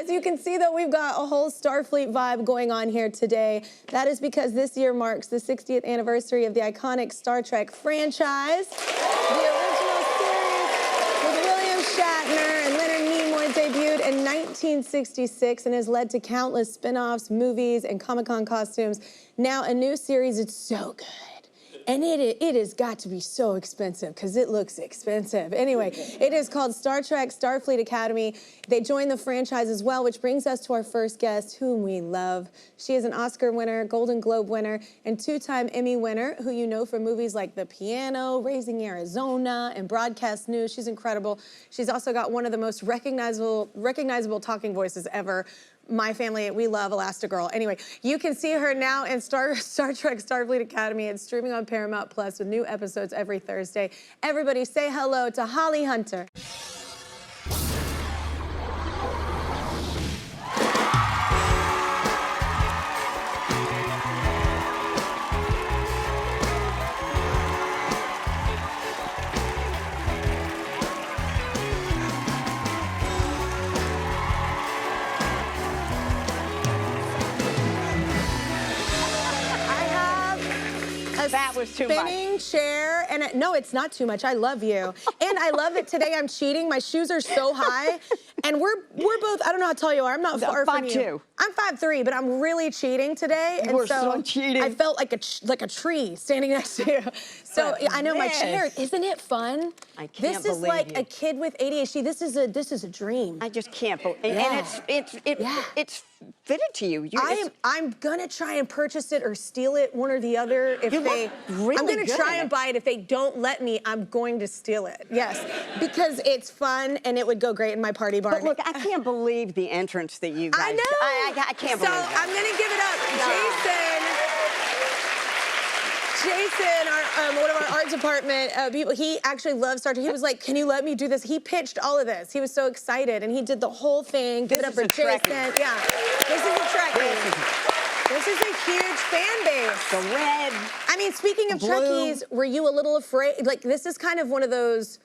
As you can see, though, we've got a whole Starfleet vibe going on here today. That is because this year marks the 60th anniversary of the iconic Star Trek franchise. The original series with William Shatner and Leonard Nimoy debuted in 1966 and has led to countless spin-offs, movies, and Comic-Con costumes. Now, a new series, it's so good. And it has got to be so expensive because it looks expensive. Anyway, it is called Star Trek Starfleet Academy. They joined the franchise as well, which brings us to our first guest, whom we love. She is an Oscar winner, Golden Globe winner, and two-time Emmy winner, who you know from movies like The Piano, Raising Arizona, and Broadcast News. She's incredible. She's also got one of the most recognizable talking voices ever. My family, we love Elastigirl. Anyway, you can see her now in Star Trek Starfleet Academy. It's streaming on Paramount Plus with new episodes every Thursday. Everybody say hello to Holly Hunter. That was too much. Spinning chair, and no, it's not too much. I love you, and I love it. Today I'm cheating. My shoes are so high, and we're both. I don't know how tall you are. I'm not far from you. 5'2". I'm 5'3", but I'm really cheating today, and We're so cheating. I felt like a tree standing next to you. So But I know my chair. Isn't it fun? I can't This is believe like you. a kid with ADHD. This is a dream. I just can't believe, and Yeah. it's fitted to you. I'm gonna try and purchase it or steal it, one or the other. If You they, look really I'm gonna good try at and it. buy it. If they don't let me, I'm going to steal it. Yes, because it's fun and it would go great in my party barn. But look, I can't believe the entrance that you guys. I know. I can't believe So that. I'm gonna give it up, Jason, one of our art department people, he actually loves Star Trek. He was like, can you let me do this? He pitched all of this. He was so excited, and he did the whole thing. Give it up for Jason. Trekkie. Yeah, this is a Trekkie. This is a huge fan base. The red. I mean, speaking of blue. Trekkies, were you a little afraid? Like, this is kind of one of those,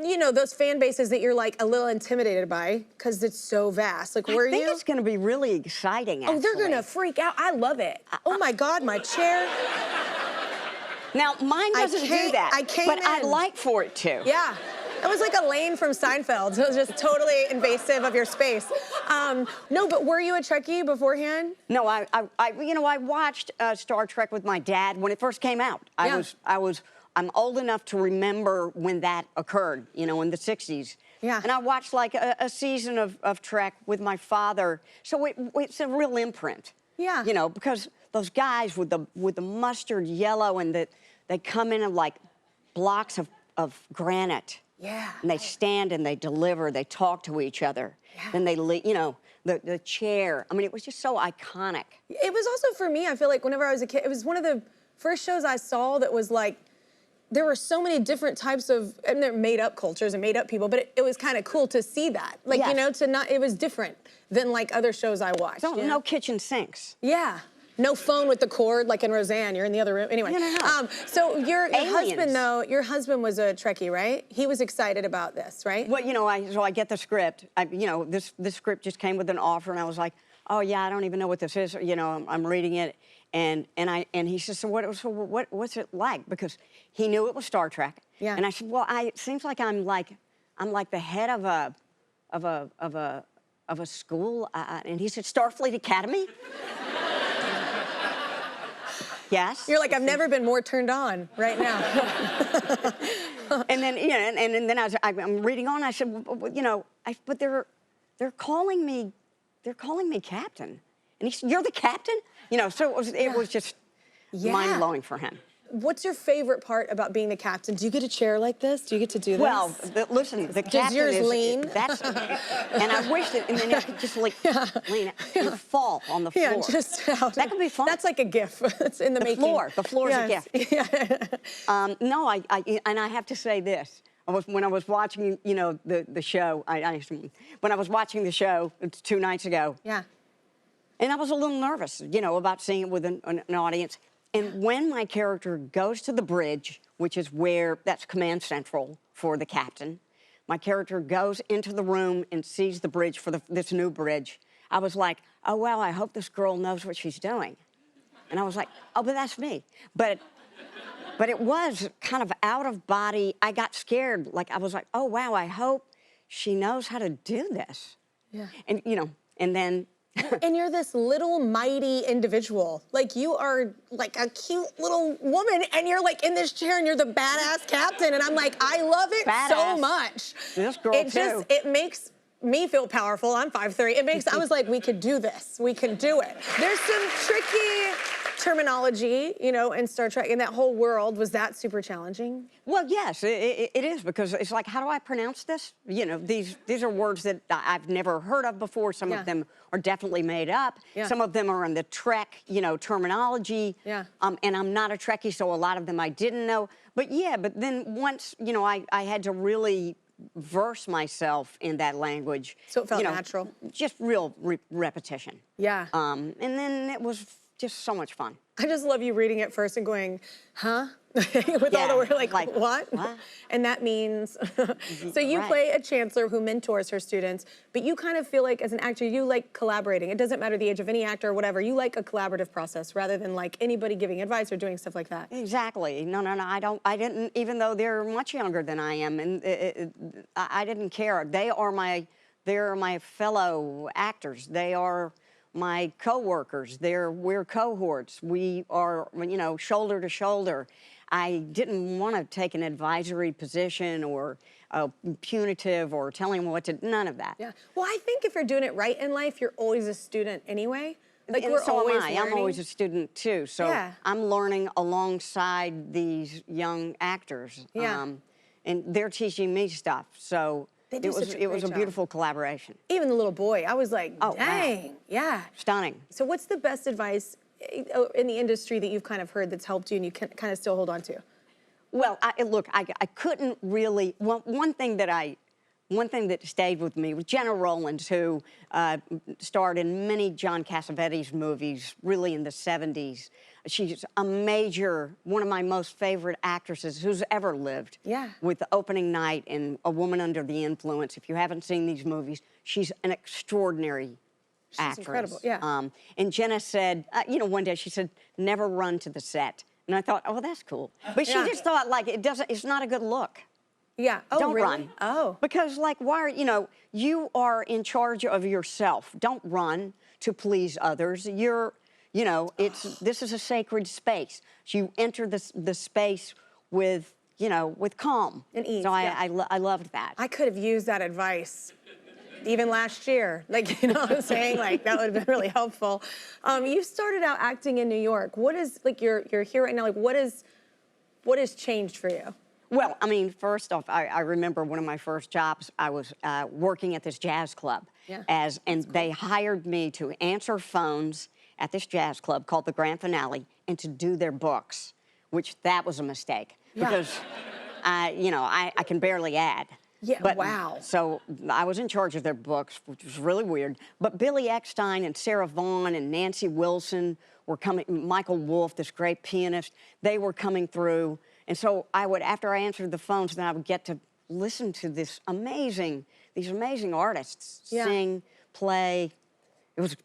you know, those fan bases that you're like a little intimidated by because it's so vast. Like, were you? I think it's going to be really exciting. Oh, they're actually. gonna freak out. I love it. Oh my God, my chair. Now, mine doesn't do that. I came but in. I'd like for it to. Yeah. It was like Elaine from Seinfeld. It was just totally invasive of your space. No, but were you a Trekkie beforehand? No, I watched Star Trek with my dad when it first came out. I'm old enough to remember when that occurred, you know, in the 60s. Yeah. And I watched like a season of Trek with my father. So it's a real imprint. Yeah. You know, because those guys with the mustard yellow and they come in like blocks of granite. Yeah. And they stand and they deliver, they talk to each other. Yeah. Then they, you know, the chair. I mean, it was just so iconic. It was also for me, I feel like whenever I was a kid, it was one of the first shows I saw that was like, there were so many different types of, and they're made up cultures and made up people, but it was kind of cool to see that. Like, Yes. you know, it was different than like other shows I watched. No kitchen sinks. Yeah. No phone with the cord, like in Roseanne. You're in the other room. Anyway. No. So your Aliens. husband, though, your husband was a Trekkie, right? He was excited about this, right? Well, you know, so I get the script. You know, this script just came with an offer, and I was like, oh yeah, I don't even know what this is. You know, I'm reading it, and he says, so what's it like? Because he knew it was Star Trek. Yeah. And I said, well, it seems like I'm like the head of a school. And he said, Starfleet Academy. Yes. You're like, I've never been more turned on right now. And then, you know, and then I'm reading on. I said, well, you know, but they're calling me captain. And he said, you're the captain? You know, so it was just mind blowing for him. What's your favorite part about being the captain? Do you get a chair like this? Do you get to do this? Well, listen, the captain yours is lean? That's, and I wish that, and then it could just like lean and fall on the floor. Yeah, just out. That could be fun. That's like a GIF. It's in the making. The floor is a Yes. gift. Yeah. No, and I have to say this. When I was watching, you know, the show, when I was watching the show 2 nights ago. Yeah. And I was a little nervous, you know, about seeing it with an audience. And when my character goes to the bridge, which is that's command central for the captain, my character goes into the room and sees the bridge for this new bridge, I was like, oh, wow, I hope this girl knows what she's doing. And I was like, oh, but that's me. But it was kind of out of body. I got scared. Like, I was like, oh, wow, I hope she knows how to do this. Yeah. And, you know, and then... And you're this little mighty individual. Like, you are like a cute little woman, and you're like in this chair, and you're the badass captain. And I'm like, I love it so much. This girl It makes me feel powerful. I'm 5'3". I was like, we could do this. We can do it. There's some tricky terminology, you know, in Star Trek, in that whole world. Was that super challenging? Well, yes, it is, because it's like, how do I pronounce this? You know, these are words that I've never heard of before. Some of them are definitely made up. Some of them are in the Trek, you know, terminology. And I'm not a Trekkie, so a lot of them I didn't know. But yeah, but then once, you know, I had to really verse myself in that language. So it felt natural? Just real repetition. Yeah. And then it was just so much fun. I just love you reading it first and going, huh? With all the words, like what? And that means, so you play a chancellor who mentors her students, but you kind of feel like as an actor, you like collaborating. It doesn't matter the age of any actor or whatever, you like a collaborative process rather than like anybody giving advice or doing stuff like that. Exactly. No, I didn't, even though they're much younger than I am, and I didn't care. They're my fellow actors. They are my co-workers. We're cohorts. We are, you know, shoulder to shoulder. I didn't want to take an advisory position or punitive or telling them what to, none of that. Yeah. Well, I think if you're doing it right in life, you're always a student anyway. Like, and we're so always am I. learning. I'm always a student too. So I'm learning alongside these young actors. And they're teaching me stuff. So it was a beautiful collaboration. Even the little boy, I was like, oh, dang, wow. yeah. Stunning. So what's the best advice in the industry that you've kind of heard that's helped you and you can kind of still hold on to? Well, look, I couldn't really, one thing that stayed with me was Gena Rowlands, who starred in many John Cassavetes movies, really in the 70s. She's one of my most favorite actresses who's ever lived. Yeah. With The Opening Night and A Woman Under the Influence. If you haven't seen these movies, she's an extraordinary actress. She's incredible, yeah. And Gena said, you know, one day she said, never run to the set. And I thought, oh, that's cool. But she just thought, like, it's not a good look. Yeah. Oh, Don't really? run. Oh. Because, like, you know, you are in charge of yourself. Don't run to please others. You know, this is a sacred space. So you enter the space with, you know, with calm. And ease, so I loved that. I could have used that advice even last year. Like, you know what I'm saying? Like, that would have been really helpful. You started out acting in New York. What is, like, you're here right now, like, what has changed for you? Well, I mean, first off, I remember one of my first jobs, I was working at this jazz club. And they hired me to answer phones at this jazz club called the Grand Finale and to do their books, which that was a mistake because, you know, I can barely add. Yeah, but, wow. So I was in charge of their books, which was really weird. But Billy Eckstine and Sarah Vaughan and Nancy Wilson were coming, Michael Wolff, this great pianist, they were coming through. And so after I answered the phones, then I would get to listen to these amazing artists sing, play.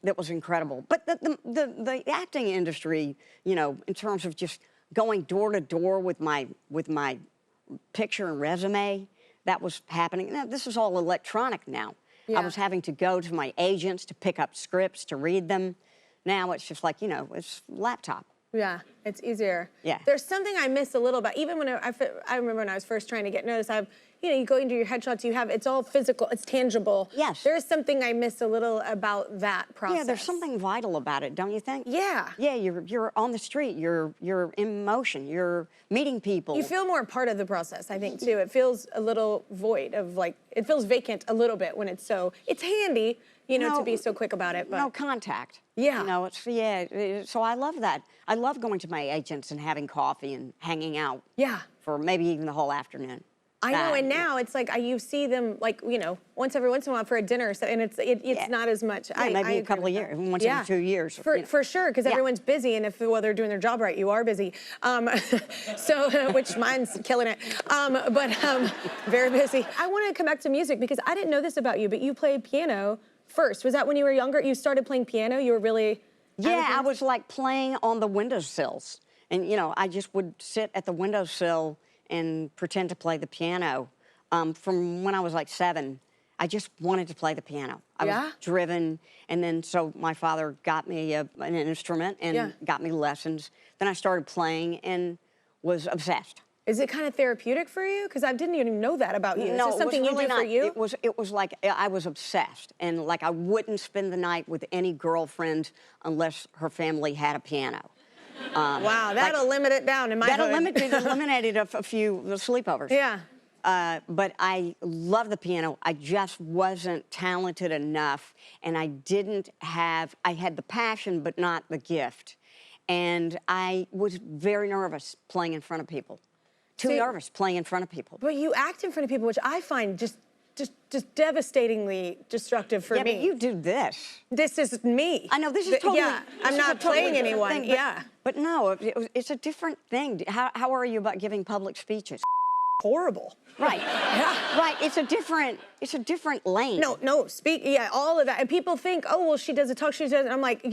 That was incredible. But the acting industry, you know, in terms of just going door to door with my picture and resume, that was happening. Now, this is all electronic now. I was having to go to my agents to pick up scripts, to read them. Now it's just like, you know, it's laptop. Yeah, it's easier. Yeah. There's something I miss a little bit. Even when I remember when I was first trying to get noticed, you know, you go into your headshots, it's all physical, it's tangible. Yes. There's something I miss a little about that process. Yeah, there's something vital about it, don't you think? Yeah. Yeah, you're on the street, you're in motion, you're meeting people. You feel more part of the process, I think, too. It feels a little void of, like, it feels vacant a little bit when it's handy, you know, to be so quick about it, but. No contact. Yeah. You know, so I love that. I love going to my agents and having coffee and hanging out. Yeah. For maybe even the whole afternoon. I know, and now it's like you see them like, you know, every once in a while for a dinner, so, and it's not as much. Yeah, maybe a couple of years, once every 2 years. For sure, because everyone's busy, and if they're doing their job right, you are busy. So, which mine's killing it, very busy. I want to come back to music because I didn't know this about you, but you played piano first. Was that when you were younger? You started playing piano? You were really... Yeah, I was like playing on the windowsills. And, you know, I just would sit at the windowsill and pretend to play the piano. From when I was like 7, I just wanted to play the piano. I was driven. And then so my father got me an instrument and got me lessons. Then I started playing and was obsessed. Is it kind of therapeutic for you? Because I didn't even know that about you. No, is this something really you do for you? It was like I was obsessed, and like I wouldn't spend the night with any girlfriend unless her family had a piano. Wow, that'll limit it down in my hood. That eliminated a few sleepovers. Yeah. But I love the piano. I just wasn't talented enough, and I had the passion, but not the gift. And I was very nervous playing in front of people. Too nervous playing in front of people. But you act in front of people, which I find just devastatingly destructive for me. Yeah, but you do this. This is me. I know, this is totally... Yeah, I'm not playing anyone, thing, but no, it's a different thing. How are you about giving public speeches? Horrible. Right. Yeah. Right. It's a different lane. No, all of that. And people think, oh, well, she does a talk, she does, I'm like,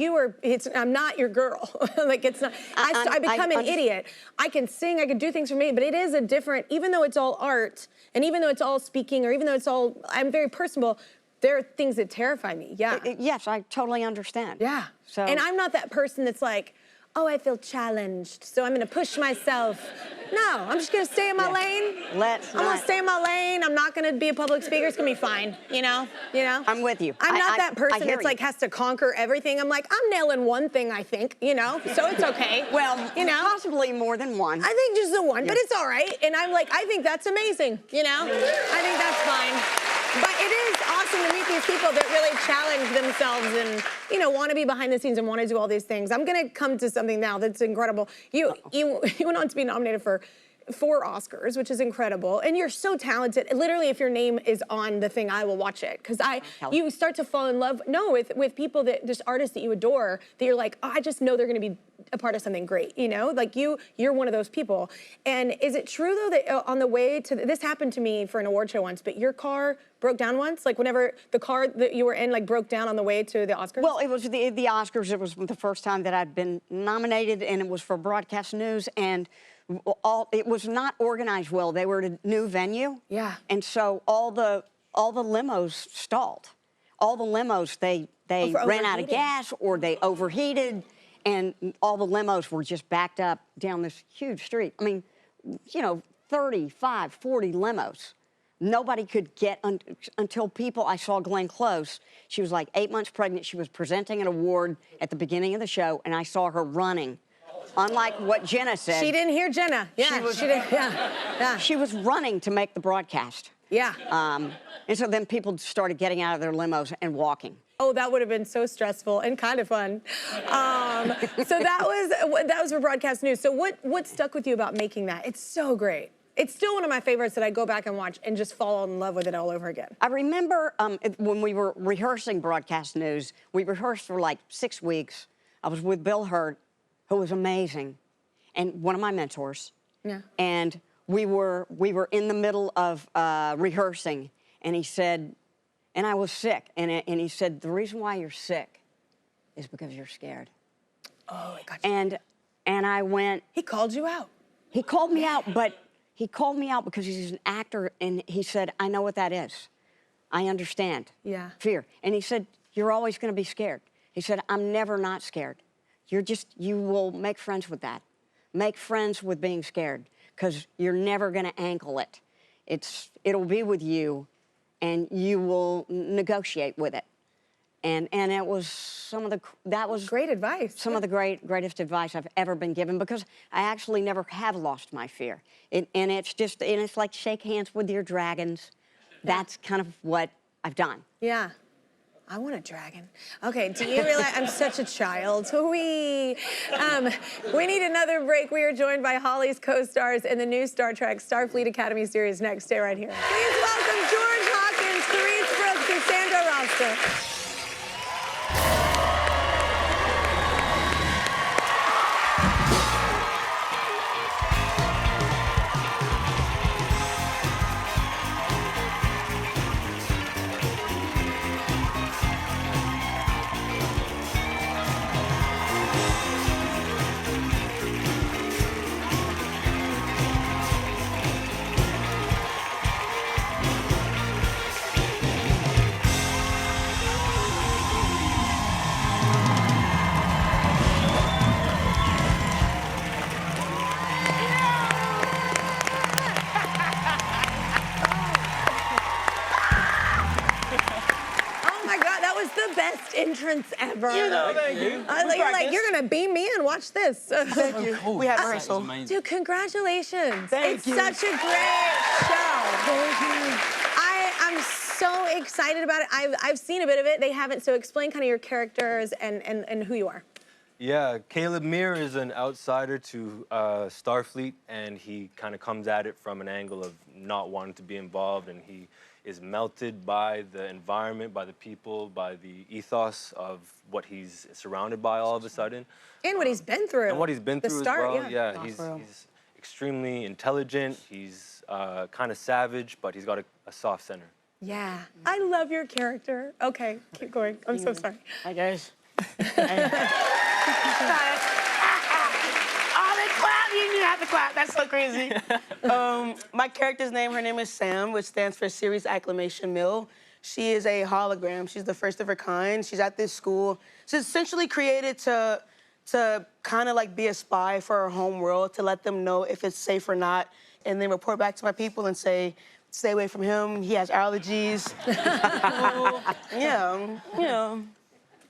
I'm not your girl. Like, it's not, I become an idiot. I can sing, I can do things for me, but it is a different, even though it's all art, and even though it's all speaking, or even though it's all, I'm very personable, there are things that terrify me, Yes, I totally understand. Yeah. So. And I'm not that person that's like, oh, I feel challenged, so I'm gonna push myself. No, I'm just gonna stay in my lane. I'm gonna stay in my lane. I'm not gonna be a public speaker. It's gonna be fine, you know? I'm with you. I'm not that person that's like has to conquer everything. I'm like, I'm nailing one thing, I think, you know? So it's okay. Well, possibly more than one. I think just the one, but it's all right. And I'm like, I think that's amazing, you know? I think that's fine. But it is awesome to meet these people that really challenge themselves and, you know, want to be behind the scenes and want to do all these things. I'm going to come to something now that's incredible. You went on to be nominated for 4 Oscars, which is incredible. And you're so talented. Literally, if your name is on the thing, I will watch it. Because you start to fall in love, with people that, just artists that you adore, that you're like, oh, I just know they're going to be a part of something great, you know? Like you're one of those people. And is it true though that on the way to, this happened to me for an award show once, but your car broke down once? Like whenever the car that you were in like broke down on the way to the Oscars? Well, it was the Oscars. It was the first time that I'd been nominated, and it was for broadcast news, and it was not organized well. They were at a new venue. Yeah. And so all the limos stalled. All the limos, they ran out of gas or they overheated, and all the limos were just backed up down this huge street. I mean, you know, 35, 40 limos. Nobody could get until people, I saw Glenn Close. She was like 8 months pregnant. She was presenting an award at the beginning of the show, and I saw her running. Unlike what Gena said. She didn't hear Gena. Yeah, she didn't. Yeah. She was running to make the broadcast. Yeah. And so then people started getting out of their limos and walking. Oh, that would have been so stressful and kind of fun. So that was for broadcast news. So what stuck with you about making that? It's so great. It's still one of my favorites that I go back and watch and just fall in love with it all over again. I remember when we were rehearsing broadcast news, we rehearsed for like 6 weeks. I was with Bill Hurt, who was amazing, and one of my mentors. Yeah. And we were in the middle of rehearsing, and he said, and I was sick, and he said, the reason why you're sick is because you're scared. Oh, I got you. And I went. He called you out. He called me out, but he called me out because he's an actor, and he said, I know what that is. I understand. Yeah. Fear. And he said, you're always going to be scared. He said, I'm never not scared. You will make friends with that. Make friends with being scared, because you're never going to ankle it. It'll be with you, and you will negotiate with it. And it was that was great advice. Some of the greatest advice I've ever been given, because I actually never have lost my fear. And it's like shake hands with your dragons. That's kind of what I've done. Yeah. I want a dragon. Okay, do you realize I'm such a child? We need another break. We are joined by Holly's co-stars in the new Star Trek Starfleet Academy series next. Stay right here. Please welcome George Hawkins, Kerrice Brooks, and Sandro Rosta. Entrance ever. You know, thank you. You're gonna beam me in. Watch this. Thank you. Cool. We have rehearsal. Dude, congratulations. Thank you. It's such a great show. Thank you. I'm so excited about it. I've seen a bit of it. They haven't. So explain kind of your characters and who you are. Yeah, Caleb Meir is an outsider to Starfleet, and he kind of comes at it from an angle of not wanting to be involved, and he is melted by the environment, by the people, by the ethos of what he's surrounded by all of a sudden. And what he's been through. And what he's been through as well. Yeah, he's extremely intelligent. He's kind of savage, but he's got a soft center. Yeah, I love your character. Okay, keep going. I'm so sorry. Hi, guys. Oh, they clap! You didn't have to clap. That's so crazy. My character's name, her name is Sam, which stands for Series Acclamation Mill. She is a hologram. She's the first of her kind. She's at this school. She's essentially created to kind of like be a spy for her home world, to let them know if it's safe or not, and then report back to my people and say, stay away from him. He has allergies.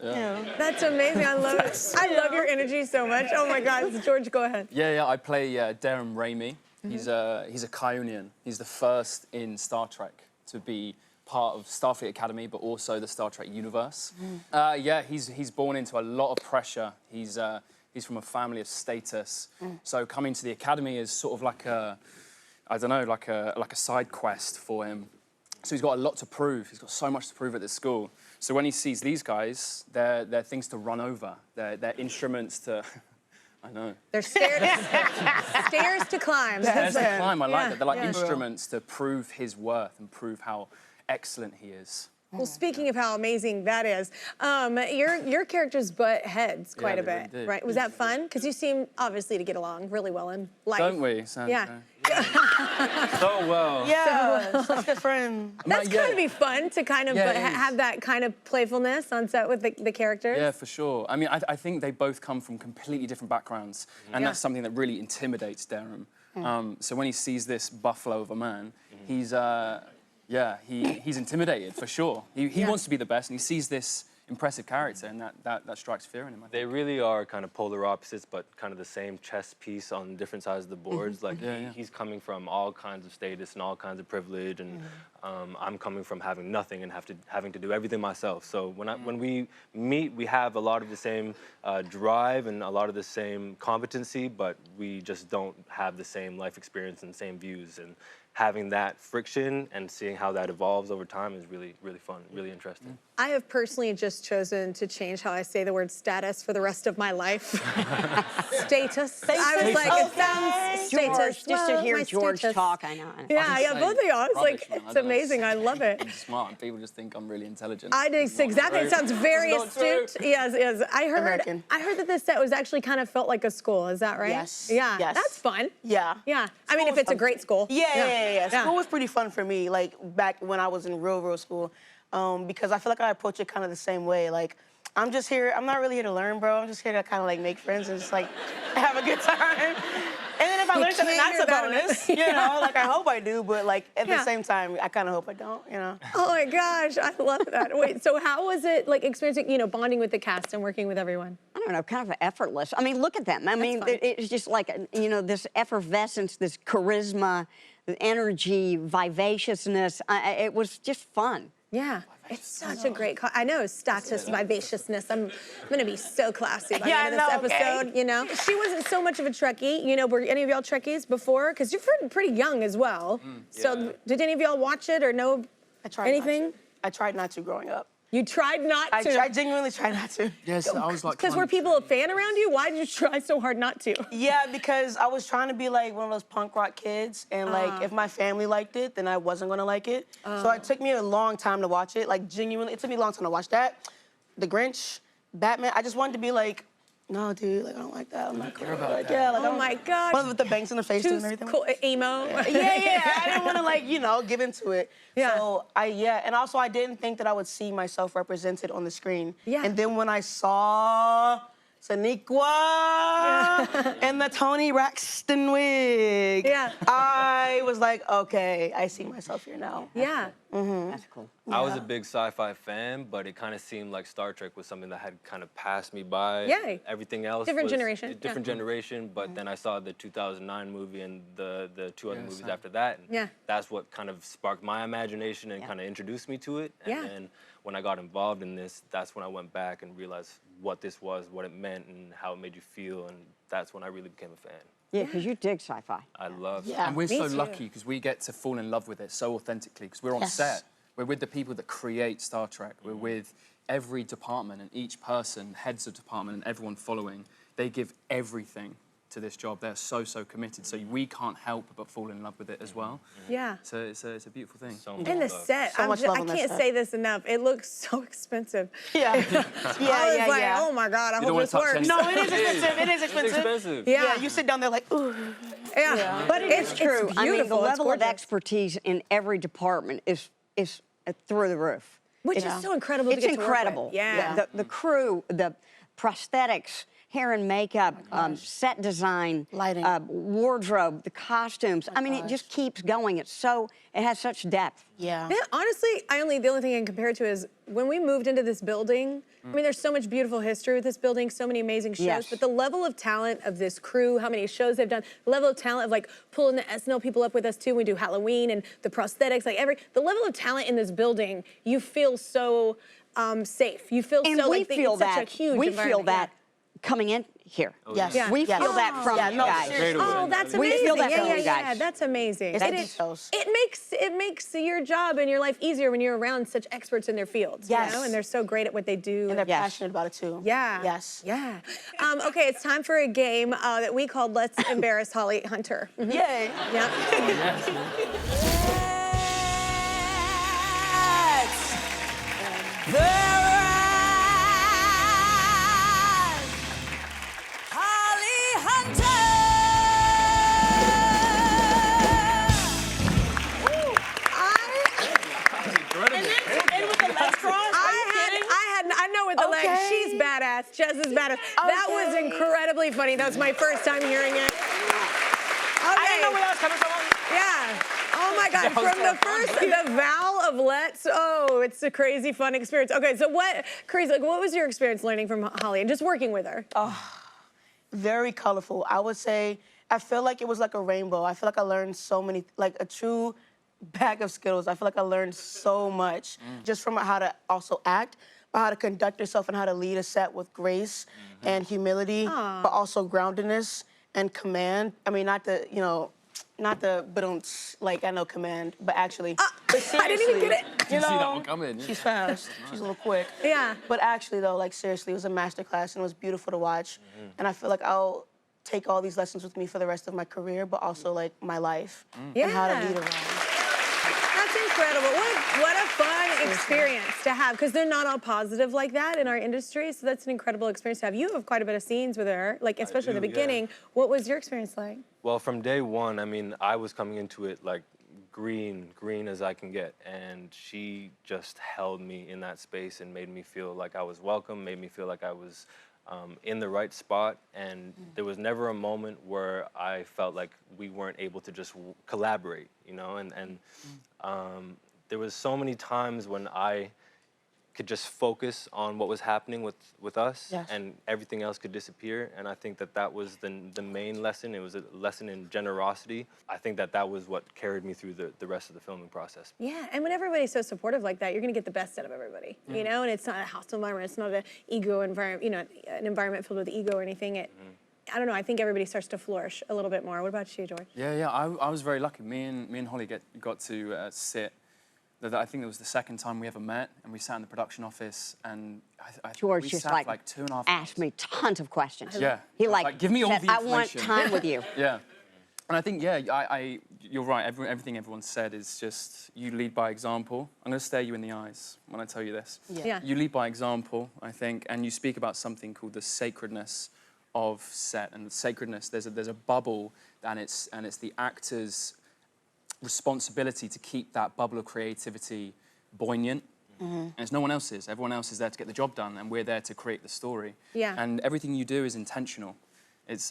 Yeah. That's amazing. I love it. I love your energy so much. Oh my God, George, go ahead. Yeah. I play Darren Ramey. He's a Kyonian. He's the first in Star Trek to be part of Starfleet Academy, but also the Star Trek universe. He's born into a lot of pressure. He's from a family of status. So coming to the Academy is sort of like a side quest for him. So he's got a lot to prove. He's got so much to prove at this school. So when he sees these guys, they're things to run over. They're instruments to, I know. They're stairs to climb. Stairs to climb, I like that. They're like Yeah. instruments to prove his worth and prove how excellent he is. Well, speaking of how amazing that is, your characters butt heads quite a they bit, really do. right? Was that fun? Because you seem obviously to get along really well in life. Don't we, Sandro? Yeah. So well. Yeah, such a friend. That's gotta be fun to kind of have that kind of playfulness on set with the characters. Yeah, for sure. I mean, I think they both come from completely different backgrounds, and that's something that really intimidates Darren. So when he sees this buffalo of a man, he's intimidated for sure. He wants to be the best, and he sees this impressive character, and that strikes fear in him. They really are kind of polar opposites, but kind of the same chess piece on different sides of the boards. Like he's coming from all kinds of status and all kinds of privilege, and I'm coming from having nothing and having to do everything myself. So when we meet, we have a lot of the same drive and a lot of the same competency, but we just don't have the same life experience and same views. And having that friction and seeing how that evolves over time is really, really fun, really interesting. I have personally just chosen to change how I say the word status for the rest of my life. Status. I was like, it sounds status. George, just to hear George status. talk, I know. Yeah, both of y'all. It's Rubbish, like, man. it's amazing. I love it. I'm smart, and people just think I'm really intelligent. I did exactly. It sounds very It's not true. astute. Yes. I American. heard that this set was actually kind of felt like a school. Is that right? Yes. Yeah. Yes. That's fun. Yeah. Yeah. I mean, if it's a great school. Yeah. School was pretty fun for me, like back when I was in real school, because I feel like I approach it kind of the same way. Like, I'm just here, I'm not really here to learn, bro. I'm just here to kind of like make friends and just like have a good time. And then if I learn something, that's a bonus, you know? Like, I hope I do, but like at the same time, I kind of hope I don't, you know? Oh my gosh, I love that. Wait, so how was it like experiencing, bonding with the cast and working with everyone? I don't know, kind of effortless. I mean, look at them. I mean, it's just like, this effervescence, this charisma, the energy, vivaciousness. It was just fun. Yeah, it's such a great I know, status vivaciousness. I'm gonna be so classy by the end of this episode, you know? She wasn't so much of a Trekkie, you know, were any of y'all Trekkies before? Because you're pretty young as well. So did any of y'all watch it or know anything? I tried not to growing up. You tried not to? I genuinely tried not to. Yes, I was like. Because were people a fan around you? Why did you try so hard not to? Yeah, because I was trying to be like one of those punk rock kids, and like if my family liked it, then I wasn't gonna like it. So it took me a long time to watch it. Like genuinely, it took me a long time to watch that. The Grinch, Batman. I just wanted to be like, no, dude, like I don't like that. I'm not cool. Like, yeah, like, Oh my gosh. one with the bangs in the face and everything. Cool, emo. Yeah. I didn't want to like, you know, give into it. Yeah. So and also I didn't think that I would see myself represented on the screen. Yeah. And then when I saw Sonequa and the Tony Braxton wig, I was like, okay, I see myself here now. Yeah. That's cool. I was a big sci-fi fan, but it kind of seemed like Star Trek was something that had kind of passed me by. Yeah. Everything else Different was generation, a different generation, but then I saw the 2009 movie and the two other movies after that. And that's what kind of sparked my imagination and kind of introduced me to it. And then when I got involved in this, that's when I went back and realized what this was, what it meant, and how it made you feel, and that's when I really became a fan. Yeah, because you dig sci-fi. I love it. And we're so lucky because we get to fall in love with it so authentically because we're on set. We're with the people that create Star Trek. We're with every department and each person, heads of department and everyone following. They give everything to this job. They're so committed. So we can't help but fall in love with it as well. Yeah. So it's a beautiful thing. So much And the love. set, So much love I on that can't set. say this enough. It looks so expensive. Yeah. I was like, oh my God, I don't hope wanna this touch works. any- No, it is expensive. It is It's expensive. expensive. Yeah, you sit down there like, ooh. Yeah. But it's true. It's I mean, the beautiful. It's level of gorgeous. expertise in every department is through the roof. Which is so incredible to It's get to work with. incredible. Yeah. The crew, the prosthetics, hair and makeup, set design, Lighting. wardrobe, the costumes. I mean, it just keeps going. It has such depth. Yeah. Yeah, honestly, the only thing I can compare it to is when we moved into this building, I mean, there's so much beautiful history with this building, so many amazing shows, Yes. but the level of talent of this crew, how many shows they've done, the level of talent of like pulling the SNL people up with us too, we do Halloween and the prosthetics, the level of talent in this building, you feel so safe. You feel And so we like feel it's such that. a huge We environment. feel that coming in here. Yes. Yeah. We Yes. feel that from you guys. seriously. Oh, that's We amazing. feel that from yeah, you guys. that's amazing. It's And details. it makes your job and your life easier when you're around such experts in their fields. Yes. You know? And they're so great at what they do. And they're Yes. passionate about it too. Yeah. Yes. Yeah. Okay, it's time for a game that we called Let's Embarrass Holly Hunter. Mhm. Yay. Yeah. And with the legs crossed? I know with the legs, Okay. she's badass. Jess is badass. That was Okay. incredibly funny. That was my first time hearing it. I didn't know where that was coming from. Yeah. Oh my God. From the first, the vow of let's, it's a crazy fun experience. Okay, so what was your experience learning from Holly and just working with her? Very colorful. I would say, I feel like it was like a rainbow. I feel like I learned so many, like a true bag of Skittles. I feel like I learned so much just from how to also act, but how to conduct yourself and how to lead a set with grace and humility, but also groundedness and command. I mean, not the, like I know command, but actually. But I didn't even get it. You know, See that one coming, yeah. she's fast. She's a little quick. Yeah. But actually, though, like seriously, it was a masterclass and it was beautiful to watch. And I feel like I'll take all these lessons with me for the rest of my career, but also like my life and how to lead around. That's incredible. What a fun experience to have, because they're not all positive like that in our industry. So that's an incredible experience to have. You have quite a bit of scenes with her, like especially in the do, yeah. beginning. What was your experience like? Well, from day one, I mean, I was coming into it like green as I can get. And she just held me in that space and made me feel like I was welcome, made me feel like I was in the right spot. And there was never a moment where I felt like we weren't able to just collaborate, you know? And there was so many times when I could just focus on what was happening with us, Yes. and everything else could disappear. And I think that was the main lesson. It was a lesson in generosity. I think that was what carried me through the rest of the filming process. Yeah, and when everybody's so supportive like that, you're gonna get the best out of everybody, you know? And it's not a hostile environment, it's not an ego environment, you know, an environment filled with ego or anything. I don't know, I think everybody starts to flourish a little bit more. What about you, George? Yeah, I was very lucky. Me and Holly got to sit. I think it was the second time we ever met, and we sat in the production office, and George we just sat for like 2.5 hours. asked me tons of questions. Yeah. He Give me all said, the I want information. time with you. Yeah. And I think, you're right. Everything everyone said is just, you lead by example. I'm going to stare you in the eyes when I tell you this. Yeah. You lead by example, I think, and you speak about something called the sacredness of set. And the sacredness, there's a bubble, and it's the actor's responsibility to keep that bubble of creativity buoyant. And it's no one else's. Everyone else is there to get the job done, and we're there to create the story. Yeah. And everything you do is intentional. It's,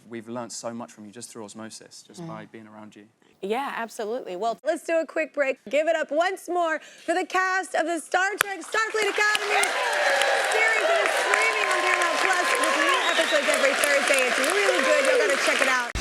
we've learned so much from you just through osmosis, just by being around you. Yeah, absolutely. Well, let's do a quick break. Give it up once more for the cast of the Star Trek Starfleet Academy series that is streaming on Paramount Plus with new episodes every Thursday. It's really good. You'll gotta check it out.